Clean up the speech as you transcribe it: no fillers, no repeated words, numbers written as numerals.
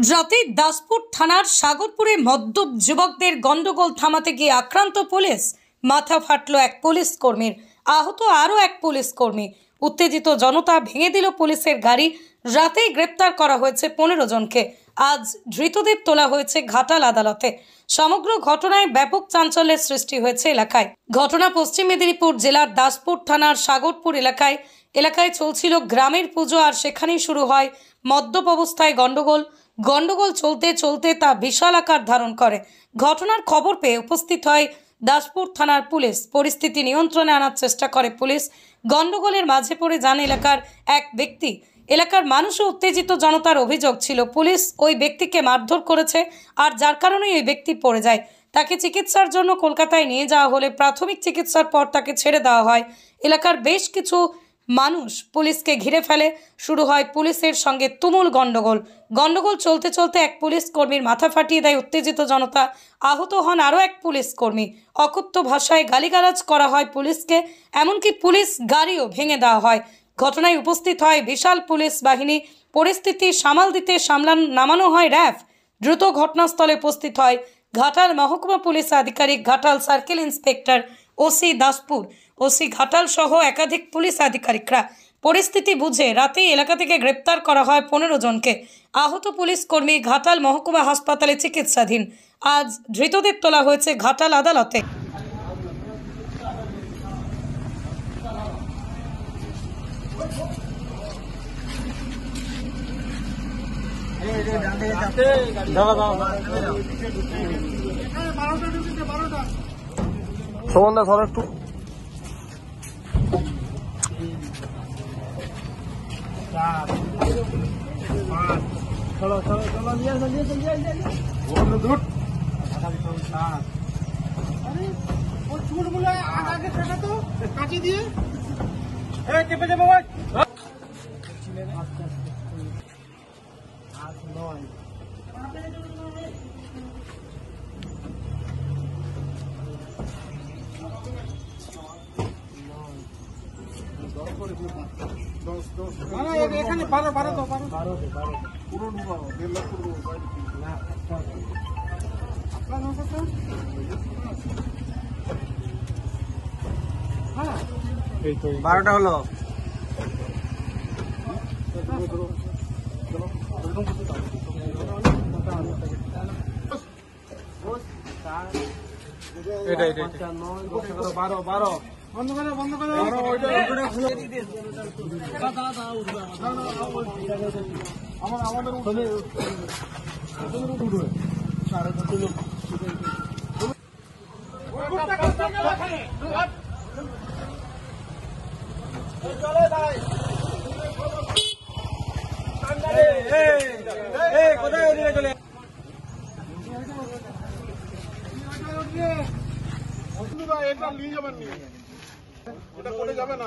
রাতে দাসপুর থানার সাগরপুরে মদ্যপ যুবকদের গন্ডগোল থামাতে গিয়ে আক্রান্ত পুলিশ, মাথা ফাটল এক পুলিশ কর্মীর, আহত আরও এক পুলিশ কর্মী। উত্তেজিত জনতা ভেঙে দিল পুলিশের গাড়ি। রাতেই গ্রেপ্তার করা হয়েছে 15 জনকে। আজ ধৃতদের তোলা হয়েছে ঘাটাল আদালতে। সমগ্র ঘটনায় ব্যাপক চাঞ্চল্যের সৃষ্টি হয়েছে এলাকায়। ঘটনা পশ্চিম মেদিনীপুর জেলার দাসপুর থানার সাগরপুর এলাকায় চলছিল গ্রামের পুজো, আর সেখানেই শুরু হয় মদ্যপ অবস্থায় গন্ডগোল চলতে চলতে তা বিশাল আকার ধারণ করে। ঘটনার খবর পেয়ে উপস্থিত হয় দাসপুর থানার পুলিশ। পরিস্থিতি নিয়ন্ত্রণে আনার চেষ্টা করে পুলিশ। গন্ডগোলের মাঝে পড়ে যান এলাকার এক ব্যক্তি। এলাকার মানুষও উত্তেজিত জনতার অভিযোগ ছিল পুলিশ ওই ব্যক্তিকে মারধর করেছে, আর যার কারণেই ওই ব্যক্তি পড়ে যায়। তাকে চিকিৎসার জন্য কলকাতায় নিয়ে যাওয়া হলে প্রাথমিক চিকিৎসার পর তাকে ছেড়ে দেওয়া হয়। এলাকার বেশ কিছু মানুষ পুলিশকে ঘিরে ফেলে। শুরু হয় পুলিশের সঙ্গে তুমুল গন্ডগোল চলতে চলতে এক পুলিশ কর্মীর মাথা ফাটিয়ে দেয় উত্তেজিত জনতা। আহত হন আরও এক পুলিশ কর্মী। অকথ্য ভাষায় গালিগালাজ করা হয় পুলিশকে, এমনকি পুলিশ গাড়িও ভেঙে দেওয়া হয়। ঘটনায় উপস্থিত হয় বিশাল পুলিশ বাহিনী। পরিস্থিতি সামাল দিতে নামানো হয় র্যাব। দ্রুত ঘটনাস্থলে উপস্থিত হয় ঘাটাল মহকুমা পুলিশ আধিকারিক, Ghatal circle inspector, OC Daspur, OC Ghatal সহ একাধিক পুলিশ আধিকারিকরা। পরিস্থিতি বুঝে রাতেই এলাকা থেকে গ্রেপ্তার করা হয় 15 জনকে। আহত পুলিশ কর্মী ঘাটাল মহকুমা হাসপাতালে চিকিৎসাধীন। আজ ধৃতদের তোলা হয়েছে ঘাটাল আদালতে। সোমনদা ধরো একটু। চলো চলো চলো নিয়ে আগে টাকা তো কাটি দিয়ে চেপে যাবো ভাই। এখানে 12 তো 12 পুরো ডুবো 1.5 লাখ পুরো না আপনার নাম কত? হ্যাঁ এই তো 12টা হলো। এটাই 12 বন্ধ করো বন্ধ করো। আমাদের উঠবে চলে ভাই কোথায় চলে এটা নিয়ে যাবেন নি, এটা করে যাবে না।